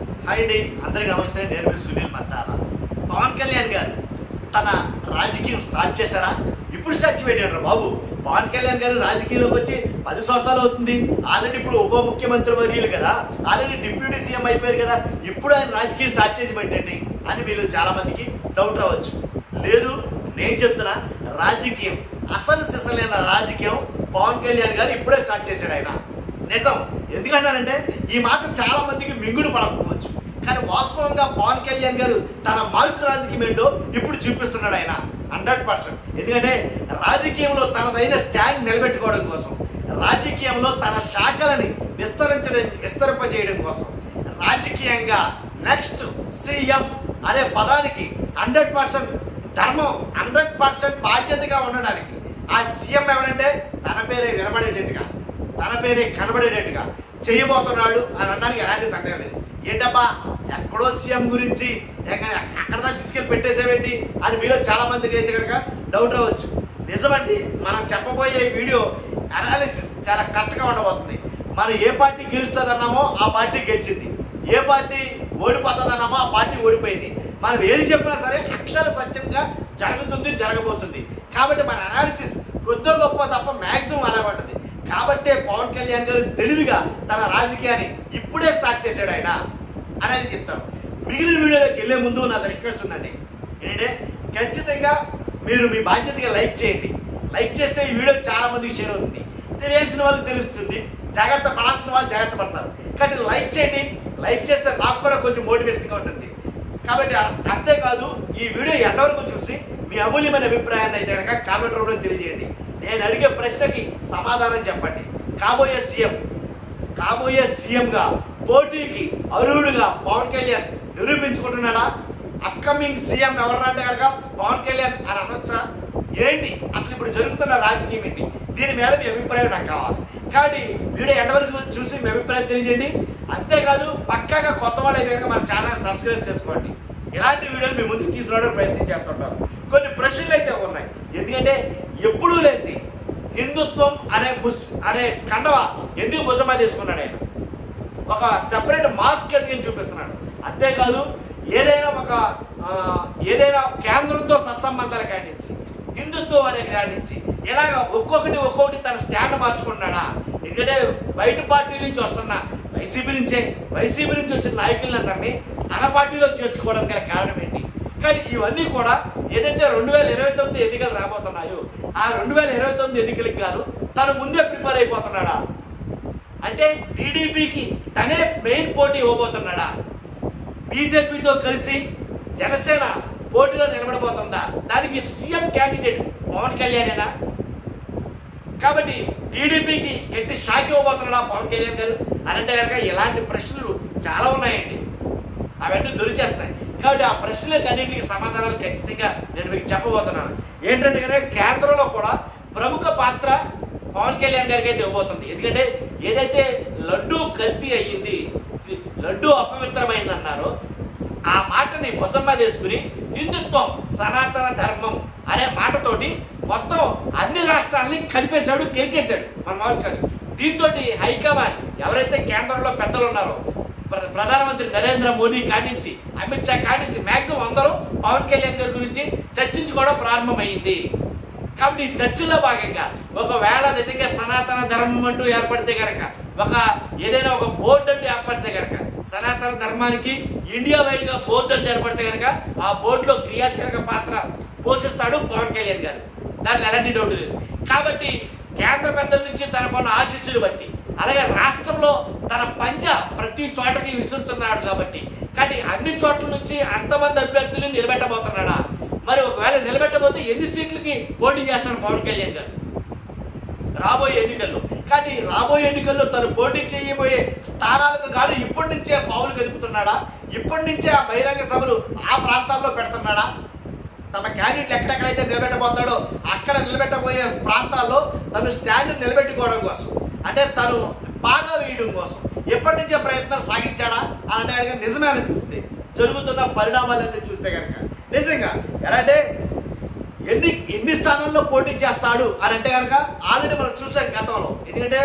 Hi అండి, అందరికీ నమస్తే. నేను మీ సునీల్ మద్దాల. పవన్ కళ్యాణ్ గారు తన రాజకీయం స్టార్ట్ చేశారా? ఇప్పుడు స్టార్ట్ చేయడం బాబు. పవన్ కళ్యాణ్ గారు రాజకీయంలోకి వచ్చి 10 సంవత్సరాలు అవుతుంది. ఆల్రెడీ ఇప్పుడు ఉప ముఖ్యమంత్రి వర్యులు కదా, ఆల్రెడీ డిప్యూటీ సీఎం అయిపోయారు కదా, ఇప్పుడు ఆయన రాజకీయం స్టార్ట్ చేసి పెట్టండి అని మీరు చాలా మందికి డౌట్ రావచ్చు. లేదు, నేను చెప్తున్నా, రాజకీయం అసలు సిసలైన రాజకీయం పవన్ కళ్యాణ్ గారు ఇప్పుడే స్టార్ట్ చేశాడు. ఆయన నిజం. ఎందుకంటానంటే ఈ మాట చాలా మందికి మింగుడు పడకపోవచ్చు, కానీ వాస్తవంగా పవన్ కళ్యాణ్ గారు తన మార్కు రాజకీయం ఏంటో ఇప్పుడు చూపిస్తున్నాడు ఆయన 100%. ఎందుకంటే రాజకీయంలో స్టాండ్ నిలబెట్టుకోవడం కోసం, రాజకీయంలో తన శాఖలని విస్తరింపజేయడం కోసం, రాజకీయంగా నెక్స్ట్ సీఎం అనే పదానికి 100% ధర్మం, 100% బాధ్యతగా ఉండడానికి ఆ సీఎం ఎవరంటే తన పేరే వినబడేటట్టుగా, తన పేరే కనబడేటట్టుగా చేయబోతున్నాడు అని అనడానికి ఎలాంటి సందేహం లేదు. ఏంటబ్బా ఎక్కడో సీఎం గురించి అక్కడ తీసుకెళ్ళి పెట్టేసేవేంటి అని మీలో చాలా మందికి అయితే కనుక డౌట్ అవ్వచ్చు. నిజమండి, మనం చెప్పబోయే వీడియో అనాలిసిస్ చాలా కరెక్ట్గా ఉండబోతుంది. మనం ఏ పార్టీ గెలుస్తుందన్నామో ఆ పార్టీ గెలిచింది, ఏ పార్టీ ఓడిపోతుందన్నామో ఆ పార్టీ ఓడిపోయింది. మనం ఏది చెప్పినా సరే అక్షర సత్యంగా జరుగుతుంది, జరగబోతుంది. కాబట్టి మన అనాలిసిస్ కొద్దో గొప్ప తప్ప మ్యాక్సిమం అలాగే ఉంటుంది. కాబట్టే పవన్ కళ్యాణ్ గారు తెలివిగా తన రాజకీయాన్ని ఇప్పుడే స్టార్ట్ చేశాడు ఆయన అనేది చెప్తాను. మిగిలిన వీడియోలోకి వెళ్ళే ముందు నాకు రిక్వెస్ట్ ఉందండి. ఏంటంటే ఖచ్చితంగా మీరు మీ బాధ్యతగా లైక్ చేయండి. లైక్ చేస్తే ఈ వీడియో చాలా మందికి షేర్ అవుతుంది. తెలియాల్సిన వాళ్ళకి తెలుస్తుంది, జాగ్రత్త పడాల్సిన వాళ్ళు జాగ్రత్త పడతారు. కానీ లైక్ చేయండి. లైక్ చేస్తే నాకు కూడా కొంచెం మోటివేషన్గా ఉంటుంది. కాబట్టి అంతేకాదు, ఈ వీడియో ఎండ వరకు చూసి మీ అమూల్యమైన అభిప్రాయాన్ని అయితే కనుక కామెంట్ రూపంలో తెలియజేయండి. నేను అడిగే ప్రశ్నకి సమాధానం చెప్పండి. కాబోయే సీఎంగా పోటీకి అర్హుడుగా పవన్ కళ్యాణ్ నిరూపించుకుంటున్నాడా? అప్కమింగ్ సీఎం ఎవరంటే కనుక పవన్ కళ్యాణ్ అని అనొచ్చా? ఏంటి అసలు ఇప్పుడు జరుగుతున్న రాజకీయం ఏంటి? దీని మీద మీ అభిప్రాయం నాకు కావాలి. కాబట్టి వీడియో ఎండ వరకు చూసి మీ అభిప్రాయం తెలియజేయండి. అంతేకాదు, పక్కాగా కొత్త వాళ్ళు అయితే కనుక మన ఛానల్ సబ్స్క్రైబ్ చేసుకోండి. ఇలాంటి వీడియోలు మీ ముందుకు తీసుకురావడానికి ప్రయత్నం చేస్తుంటారు. కొన్ని ప్రశ్నలు అయితే ఉన్నాయి. ఎందుకంటే ఎప్పుడూ లేని హిందుత్వం అనే కండవ ఎందుకు భుజమా తీసుకున్నాడు ఆయన? ఒక సెపరేట్ మాస్క్ ఎందుకు చూపిస్తున్నాడు? అంతేకాదు, ఏదైనా కేంద్రంతో సత్సంబంధాలు కానించి, హిందుత్వం అనే కానించి ఇలాగ ఒక్కొక్కటి తన స్టాండ్ మార్చుకున్నాడా? ఎందుకంటే బయట పార్టీ నుంచి వస్తున్న వైసీపీ నుంచి వచ్చిన నాయకులందరినీ తన పార్టీలో చేర్చుకోవడానికి గల కారణం ఏంటి? కానీ ఇవన్నీ కూడా ఏదైతే 2029 ఎన్నికలు రాబోతున్నాయో ఆ 2029 ఎన్నికలకు గాను తను ముందే ప్రిపేర్ అయిపోతున్నాడా? అంటే టీడీపీకి తనే మెయిన్ పోటీ ఇవ్వబోతున్నాడా? బీజేపీతో కలిసి జనసేన పోటీలో నిలబడబోతుందా? దానికి సీఎం క్యాండిడేట్ పవన్ కళ్యాణేనా? కాబట్టి టీడీపీకి గట్టి షాక్ ఇవ్వబోతున్నాడా పవన్ కళ్యాణ్ గారు అని అంటే కనుక ఇలాంటి ప్రశ్నలు చాలా ఉన్నాయండి. అవన్నీ దొరిచేస్తాయి. కాబట్టి ఆ ప్రశ్నలకు అన్నింటికి సమాధానాలు ఖచ్చితంగా నేను మీకు చెప్పబోతున్నాను. ఏంటంటే కనుక కేంద్రంలో కూడా ప్రముఖ పాత్ర పవన్ కళ్యాణ్ గారికి అయితే ఇవ్వబోతుంది. ఎందుకంటే ఏదైతే లడ్డూ కల్తీ అయ్యింది, లడ్డూ అపవిత్రమైంది అన్నారో ఆ మాటని మొసమ్మ చేసుకుని హిందుత్వం, సనాతన ధర్మం అనే మాటతోటి మొత్తం అన్ని రాష్ట్రాలని కలిపేశాడు, కెలికేశాడు మన వాళ్ళు కాదు. దీంతో హైకమాండ్ ఎవరైతే కేంద్రంలో పెద్దలు ఉన్నారో, ప్రధానమంత్రి నరేంద్ర మోడీ కానించి, అమిత్ షా కానించి మ్యాక్సిమం అందరూ పవన్ కళ్యాణ్ గారి గురించి చర్చించుకోవడం ప్రారంభమైంది. కాబట్టి ఈ చర్చల్లో భాగంగా ఒకవేళ నిజంగా సనాతన ధర్మం అంటూ ఏర్పడితే కనుక, ఏదైనా ఒక బోర్డు అంటూ ఏర్పడితే కనుక, సనాతన ధర్మానికి ఇండియా వైడ్ గా బోర్డు అంటూ ఏర్పడితే కనుక ఆ బోర్డులో క్రియాశీలక పాత్ర పోషిస్తాడు పవన్ కళ్యాణ్ గారు. దానికి ఎలాంటి డౌట్ లేదు. కాబట్టి కేంద్ర పెద్దల నుంచి తనకున్న ఆశీస్సులు బట్టి, అలాగే రాష్ట్రంలో తన పంజా ప్రతి చోటకి విసురుతున్నాడు కాబట్టి, కానీ అన్ని చోట్ల నుంచి అంతమంది అభ్యర్థులను నిలబెట్టబోతున్నాడా? మరి ఒకవేళ నిలబెట్టబోతే ఎన్ని సీట్లకి పోటీ చేస్తాడు పవన్ కళ్యాణ్ గారు రాబోయే ఎన్నికల్లో? కానీ రాబోయే ఎన్నికల్లో తను పోటీ చేయబోయే స్థానాలకు కాదు ఇప్పటి నుంచే పావులు కదుపుతున్నాడా? ఇప్పటి నుంచే ఆ బహిరంగ సభలు ఆ ప్రాంతాల్లో పెడుతున్నాడా? తమ క్యాండిడేట్ ఎక్కడెక్కడైతే నిలబెట్టబోతాడో అక్కడ నిలబెట్టబోయే ప్రాంతాల్లో తను స్టాండ్ నిలబెట్టుకోవడం కోసం, అంటే తను బాగా వేయడం కోసం ఎప్పటి నుంచే ప్రయత్నం సాగించాడా అని అంటే నిజమే అనిపిస్తుంది. జరుగుతున్న పరిణామాలన్నీ చూస్తే కనుక నిజంగా ఎలా అంటే ఎన్ని స్థానాల్లో పోటీ చేస్తాడు అని అంటే కనుక ఆల్రెడీ మనం చూసాం గతంలో. ఎందుకంటే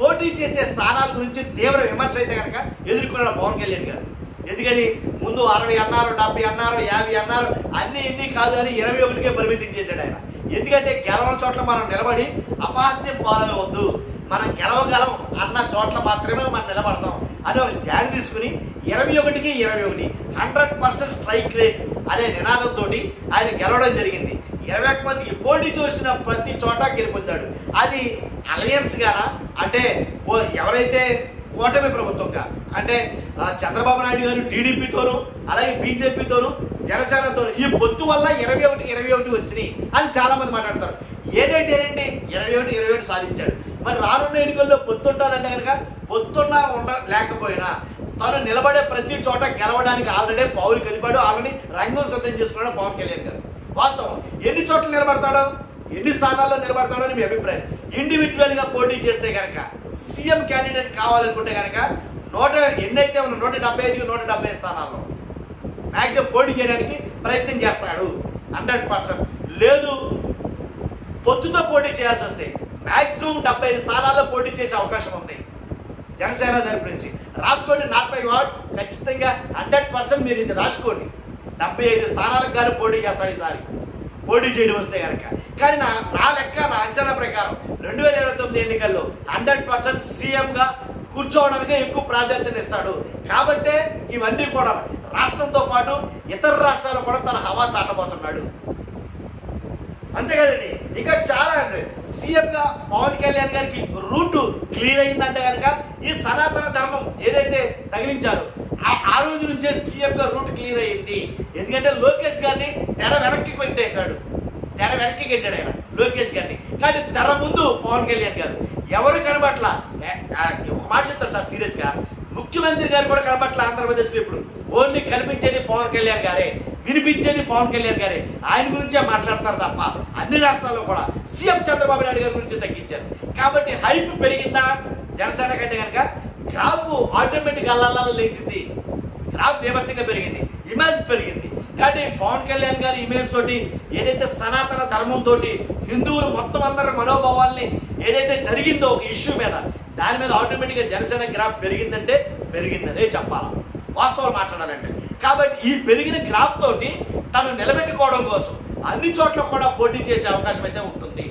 పోటీ చేసే స్థానాల గురించి తీవ్ర విమర్శ అయితే కనుక ఎదుర్కొన్నాడు పవన్ కళ్యాణ్ గారు. ఎందుకని ముందు 60 అన్నారు, 70 అన్నారు, 50 అన్నారు, అన్ని ఇన్ని కాదు అని 21కే పరిమితం చేశాడు ఆయన. ఎందుకంటే గెలవని చోట్ల మనం నిలబడి అపహాస్యం పాలవద్దు, మనం గెలవగలం అన్న చోట్ల మాత్రమే మనం నిలబడతాం అని ఒక స్టాండ్ తీసుకుని 21కి 21 100% స్ట్రైక్ రేట్ అనే నినాదంతో ఆయన గెలవడం జరిగింది. 21 మందికి పోటీ చూసిన ప్రతి చోట గెలుపొందాడు. అది అలయన్స్ గానా అంటే ఎవరైతే కూటమి ప్రభుత్వంగా అంటే చంద్రబాబు నాయుడు గారు టీడీపీతోనూ అలాగే బీజేపీతోనూ జనసేనతోనూ ఈ పొత్తు వల్ల 21 వచ్చినాయి అని చాలా మంది మాట్లాడతారు. ఏదైతేనండి 21 సాధించాడు. మరి రానున్న ఎన్నికల్లో పొత్తు ఉంటుందంటే కనుక పొత్తున్నా లేకపోయినా తను నిలబడే ప్రతి చోట గెలవడానికి ఆల్రెడీ పౌరు కలిపాడు, ఆల్రెడీ రంగం సిద్ధం చేసుకున్నాడు పవన్ కళ్యాణ్ గారు. వాస్తవం ఎన్ని చోట్ల నిలబడతాడో, ఎన్ని స్థానాల్లో నిలబడతాడో అని మీ అభిప్రాయం. ఇండివిజువల్ గా పోటీ చేస్తే కనుక సీఎం క్యాండిడేట్ కావాలనుకుంటే కనుక ఎన్నైతే ఉన్న 175 170 స్థానాల్లో మ్యాక్సిమం పోటీ చేయడానికి ప్రయత్నం చేస్తాడు 100%. లేదు పొత్తుతో పోటీ చేయాల్సి వస్తే మ్యాక్సిమం 75 స్థానాల్లో పోటీ చేసే అవకాశం ఉంది జనసేన తరపు నుంచి. రాసుకోండి, నాట్ మై వర్డ్, ఖచ్చితంగా 100% మీరు ఇది రాసుకోండి. 75 స్థానాలకు కానీ పోటీ చేస్తాడు ఈసారి పోటీ చేయడం వస్తే కనుక. కానీ నా లెక్క, నా అంచనా ప్రకారం 2029 ఎన్నికల్లో 100% సీఎంగా కూర్చోవడానికి ఎక్కువ ప్రాధాన్యత ఇస్తాడు. కాబట్టే ఇవన్నీ కూడా రాష్ట్రంతో పాటు ఇతర రాష్ట్రాలు కూడా తన హవా చాటబోతున్నాడు. అంతే కదండి. ఇంకా చాలా సీఎంగా పవన్ కళ్యాణ్ గారికి రూట్ క్లియర్ అయిందంటే కనుక ఈ సనాతన ధర్మం ఏదైతే తగిలించారో ఆ రోజు నుంచే సీఎంగా రూట్ క్లియర్ అయ్యింది. ఎందుకంటే లోకేష్ గారిని తెర వెనక్కి పెట్టేశాడు, తెర వెనక్కి కట్టాడు ఆయన లోకేష్ గారిని. కానీ తెర ముందు పవన్ కళ్యాణ్ గారు ఎవరు కనబట్ల. ఒక మాట చెప్తారు సార్ సీరియస్ గా, ముఖ్యమంత్రి గారు కూడా కనబట్ల ఆంధ్రప్రదేశ్ లో. ఇప్పుడు ఓన్లీ కనిపించేది పవన్ కళ్యాణ్ గారే, వినిపించేది పవన్ కళ్యాణ్ గారే. ఆయన గురించే మాట్లాడుతున్నారు తప్ప అన్ని రాష్ట్రాల్లో కూడా సీఎం చంద్రబాబు నాయుడు గారి గురించి తగ్గించారు. కాబట్టి హైప్ పెరిగిందా జనసేన కంటే కనుక గ్రాఫ్ ఆటోమేటిక్ అల్లాల లేచింది, గ్రాఫ్ బీభత్సంగా పెరిగింది, ఇమేజ్ పెరిగింది. కాబట్టి పవన్ కళ్యాణ్ గారి ఇమేజ్ తోటి ఏదైతే సనాతన ధర్మం తోటి హిందువులు మొత్తం అందరి మనోభావాల్ని ఏదైతే జరిగిందో ఒక ఇష్యూ మీద, దాని మీద ఆటోమేటిక్ గా జనసేన గ్రాఫ్ పెరిగిందంటే పెరిగిందనే చెప్పాలా, వాస్తవాలు మాట్లాడాలంటే. కాబట్టి ఈ పెరిగిన గ్రాఫ్ తోటి తను నిలబెట్టుకోవడం కోసం అన్ని చోట్ల కూడా పోటీ చేసే అవకాశం అయితే ఉంటుంది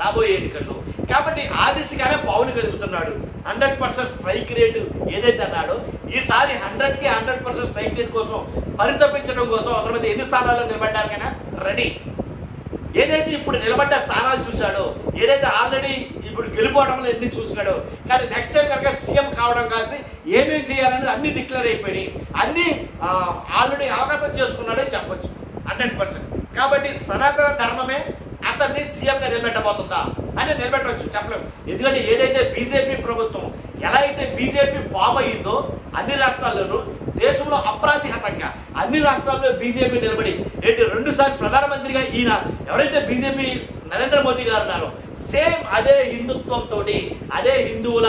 రాబోయే ఎన్నికల్లో. కాబట్టి ఆ దిశగానే పవన్ కదుపుతున్నాడు. 100% స్ట్రైక్ రేటు ఏదైతే అన్నాడో ఈసారి 100కి 100% స్ట్రైక్ రేట్ కోసం పరితపించడం కోసం అవసరమైతే ఎన్ని స్థానాల్లో నిలబడ్డానికైనా రెడీ. ఏదైతే ఇప్పుడు నిలబడ్డ స్థానాలు చూశాడో, ఏదైతే ఆల్రెడీ ఇప్పుడు గెలుపోవడంలో ఎన్ని చూసినాడో, కానీ నెక్స్ట్ టైం కనుక సీఎం కావడం కాసి ఏమేమి చేయాలనేది అన్ని డిక్లేర్ అయిపోయి అన్ని ఆల్రెడీ అవగాహన చేసుకున్నాడని చెప్పొచ్చు 100%. కాబట్టి సనాతన ధర్మమే అతన్ని సీఎంగా నిలబెట్టబోతుందా అంటే నిలబెట్టవచ్చు, చెప్పలేము. ఎందుకంటే ఏదైతే బీజేపీ ప్రభుత్వం ఎలా అయితే బీజేపీ ఫామ్ అయ్యిందో అన్ని రాష్ట్రాల్లోనూ దేశంలో అప్రాతిహతంగా అన్ని రాష్ట్రాల్లో బీజేపీ నిలబడి 2 సార్లు ప్రధానమంత్రిగా ఈయన ఎవరైతే బీజేపీ నరేంద్ర మోదీ గారు ఉన్నారో సేమ్ అదే హిందుత్వంతో అదే హిందువుల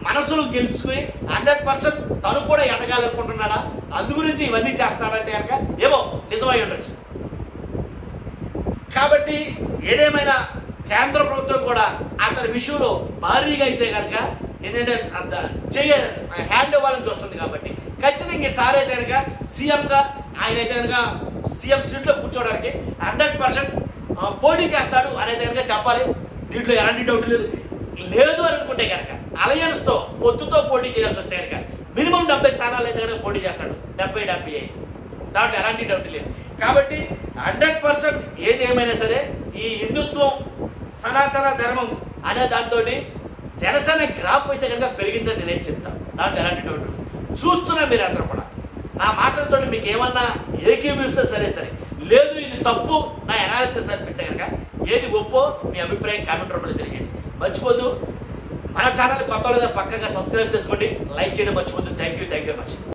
మనసులు గెలుచుకుని 100% తను కూడా ఎదగాలనుకుంటున్నాడా, అందు గురించి ఇవన్నీ చేస్తున్నాడంటే కనుక ఏమో నిజమై ఉండొచ్చు. కాబట్టి ఏదేమైనా కేంద్ర ప్రభుత్వం కూడా అతని విషయంలో భారీగా అయితే కనుక ఏంటంటే హ్యాండ్ ఇవ్వాలని చూస్తుంది. కాబట్టి ఖచ్చితంగా ఈసారి అయితే కనుక సీఎంగా ఆయన అయితే కనుక సీఎం సీట్లో కూర్చోవడానికి 100% పోటీ చేస్తాడు అనేది కనుక చెప్పాలి. దీంట్లో ఎలాంటి డౌట్ లేదు. లేదు అని అనుకుంటే కనుక అలయన్స్ తో పొత్తుతో పోటీ చేయాల్సి వస్తే కనుక మినిమం 70 స్థానాలు అయితే కనుక పోటీ చేస్తాడు, 70-75, దాంట్లో ఎలాంటి డౌట్ లేదు. కాబట్టి 100% ఏదేమైనా సరే ఈ హిందుత్వం సనాతన ధర్మం అనే దాంతో జనసేన గ్రాఫ్ అయితే కనుక పెరిగిందని నేనేం చెప్తాను, దాంట్లో ఎలాంటి డౌట్ లేదు. చూస్తున్నా మీరు అందరూ కూడా నా మాటలతో మీకు ఏమన్నా ఏకీభవిస్తే సరే, లేదు ఇది తప్పు నా అనాలిసిస్ అనిపిస్తే కనుక ఏది ఒప్పో మీ అభిప్రాయం కామెంట్ రూపంలో తెలియజేయండి. మర్చిపోద్దు మన ఛానల్ కొత్త పక్కగా సబ్స్క్రైబ్ చేసుకోండి, లైక్ చేయడం మర్చిపోద్దు. Thank you very much.